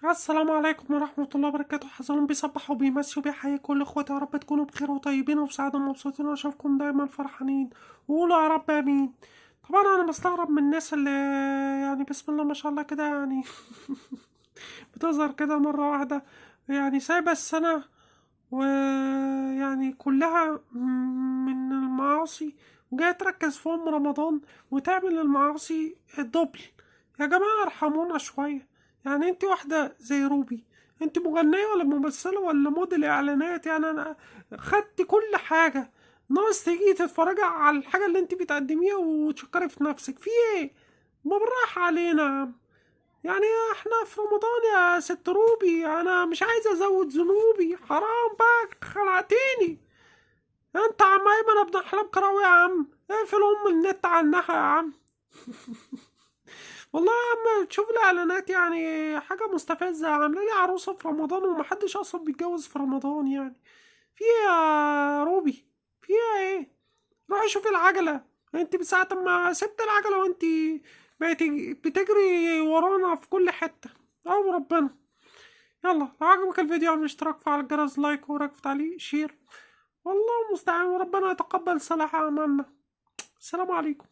السلام عليكم ورحمة الله وبركاته. حزنون بيصبح وبيمسي وبيحيي كل اخواتي، يا رب تكونوا بخير وطيبين وبسعادة ومبسوطين واشوفكم دايما فرحانين، وقولوا يا رب امين. طبعا انا بستغرب من الناس اللي يعني بسم الله ما شاء الله كده يعني بتظهر كده مرة واحدة، يعني سايبة السنة ويعني كلها من المعاصي، وجاية تركز في ام رمضان وتعمل المعاصي الدبل. يا جماعة ارحمونا شوية. يعني انت واحدة زي روبي، انت مغنية ولا ممثلة ولا موديل اعلانات؟ يعني انا خدت كل حاجة، ناقص تيجي تتفرجي على الحاجة اللي انت بتقدميها وتشكري في نفسك في ايه؟ ما بالراحة علينا يا عم. يعني احنا في رمضان يا ست روبي، انا مش عايز ازود ذنوبي، حرام بقى خلعتيني. انت عم ايمن ابن احلام كراوي يا عم، اقفل النت عنها يا عم. والله يا عم تشوف الاعلانات يعني حاجه مستفزه، عامله لي عروسه في رمضان ومحدش اصلا بيتجوز في رمضان يعني. في ايه يا روبي؟ في ايه؟ روحي شوفي العجله. انت من ساعه ما سبت العجله وانت بقيتي بتجري ورانا في كل حته. او ربنا. يلا لو عجبك الفيديو اعمل اشتراك، فعل الجرس، لايك وراك في تعليق شير. والله المستعان، وربنا يتقبل صلاح اعمالنا. السلام عليكم.